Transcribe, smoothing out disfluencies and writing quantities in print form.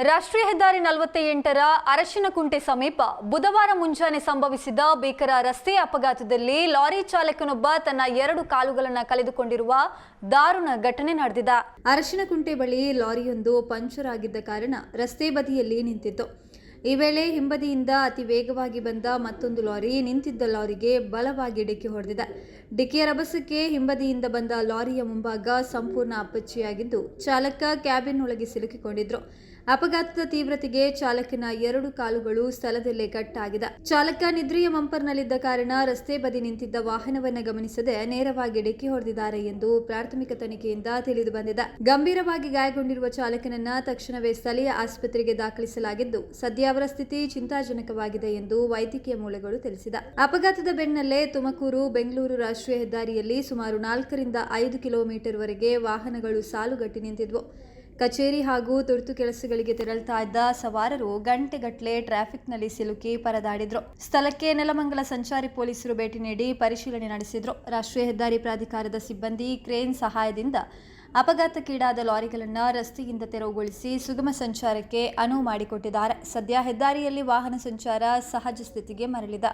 ರಾಷ್ಟ್ರೀಯ ಹೆದ್ದಾರಿ 48ರ ಅರಶಿನಕುಂಟೆ ಸಮೀಪ ಬುಧವಾರ ಮುಂಜಾನೆ ಸಂಭವಿಸಿದ ಭೀಕರ ರಸ್ತೆ ಅಪಘಾತದಲ್ಲಿ ಲಾರಿ ಚಾಲಕನೊಬ್ಬ ತನ್ನ 2 ಕಾಲುಗಳನ್ನು ಕಳೆದುಕೊಂಡಿರುವ ದಾರುಣ ಘಟನೆ ನಡೆದಿದೆ. ಅರಶಿನಕುಂಟೆ ಬಳಿ ಲಾರಿಯೊಂದು ಪಂಕ್ಚರ್ ಆಗಿದ್ದ ಕಾರಣ ರಸ್ತೆ ಬದಿಯಲ್ಲಿ ನಿಂತಿತ್ತು. ಈ ವೇಳೆ ಹಿಂಬದಿಯಿಂದ ಅತಿ ವೇಗವಾಗಿ ಬಂದ ಮತ್ತೊಂದು ಲಾರಿ ನಿಂತಿದ್ದ ಲಾರಿಗೆ ಬಲವಾಗಿ ಡಿಕ್ಕಿ ಹೊಡೆದಿದೆ. ಡಿಕ್ಕಿಯ ರಭಸಕ್ಕೆ ಹಿಂಬದಿಯಿಂದ ಬಂದ ಲಾರಿಯ ಮುಂಭಾಗ ಸಂಪೂರ್ಣ ಅಪ್ಪಚ್ಚಿಯಾಗಿದ್ದು ಚಾಲಕ ಕ್ಯಾಬಿನ್ ಒಳಗೆ ಸಿಲುಕಿಕೊಂಡಿದ್ರು. ಅಪಘಾತದ ತೀವ್ರತೆಗೆ ಚಾಲಕನ 2 ಕಾಲುಗಳು ಸ್ಥಳದಲ್ಲೇ ಕಟ್ ಆಗಿದೆ. ಚಾಲಕ ನಿದ್ರೆಯ ಮಂಪರ್ನಲ್ಲಿದ್ದ ಕಾರಣ ರಸ್ತೆ ಬದಿ ನಿಂತಿದ್ದ ವಾಹನವನ್ನು ಗಮನಿಸದೆ ನೇರವಾಗಿ ಡಿಕ್ಕಿ ಹೊಡೆದಿದ್ದಾರೆ ಎಂದು ಪ್ರಾಥಮಿಕ ತನಿಖೆಯಿಂದ ತಿಳಿದು ಬಂದಿದೆ. ಗಂಭೀರವಾಗಿ ಗಾಯಗೊಂಡಿರುವ ಚಾಲಕನನ್ನ ತಕ್ಷಣವೇ ಸ್ಥಳೀಯ ಆಸ್ಪತ್ರೆಗೆ ದಾಖಲಿಸಲಾಗಿದ್ದು ಸದ್ಯ ಅವರ ಸ್ಥಿತಿ ಚಿಂತಾಜನಕವಾಗಿದೆ ಎಂದು ವೈದ್ಯಕೀಯ ಮೂಲಗಳು ತಿಳಿಸಿದೆ. ಅಪಘಾತದ ಬೆನ್ನಲ್ಲೇ ತುಮಕೂರು ಬೆಂಗಳೂರು ರಾಷ್ಟ್ರೀಯ ಹೆದ್ದಾರಿಯಲ್ಲಿ ಸುಮಾರು 4 ರಿಂದ 5 ಕಿಲೋಮೀಟರ್ ವರೆಗೆ ವಾಹನಗಳು ಸಾಲುಗಟ್ಟಿ ನಿಂತಿದ್ವು. ಕಚೇರಿ ಹಾಗೂ ತುರ್ತು ಕೆಲಸಗಳಿಗೆ ತೆರಳುತ್ತಾ ಇದ್ದ ಸವಾರರು ಗಂಟೆಗಟ್ಟಲೆ ಟ್ರಾಫಿಕ್ನಲ್ಲಿ ಸಿಲುಕಿ ಪರದಾಡಿದ್ರು. ಸ್ಥಳಕ್ಕೆ ನೆಲಮಂಗಲ ಸಂಚಾರಿ ಪೊಲೀಸರು ಭೇಟಿ ನೀಡಿ ಪರಿಶೀಲನೆ ನಡೆಸಿದ್ರು. ರಾಷ್ಟ್ರೀಯ ಹೆದ್ದಾರಿ ಪ್ರಾಧಿಕಾರದ ಸಿಬ್ಬಂದಿ ಕ್ರೇನ್ ಸಹಾಯದಿಂದ ಅಪಘಾತಕ್ಕೀಡಾದ ಲಾರಿಗಳನ್ನು ರಸ್ತೆಯಿಂದ ತೆರವುಗೊಳಿಸಿ ಸುಗಮ ಸಂಚಾರಕ್ಕೆ ಅನುವು ಮಾಡಿಕೊಟ್ಟಿದ್ದಾರೆ. ಸದ್ಯ ಹೆದ್ದಾರಿಯಲ್ಲಿ ವಾಹನ ಸಂಚಾರ ಸಹಜ ಸ್ಥಿತಿಗೆ ಮರಳಿದೆ.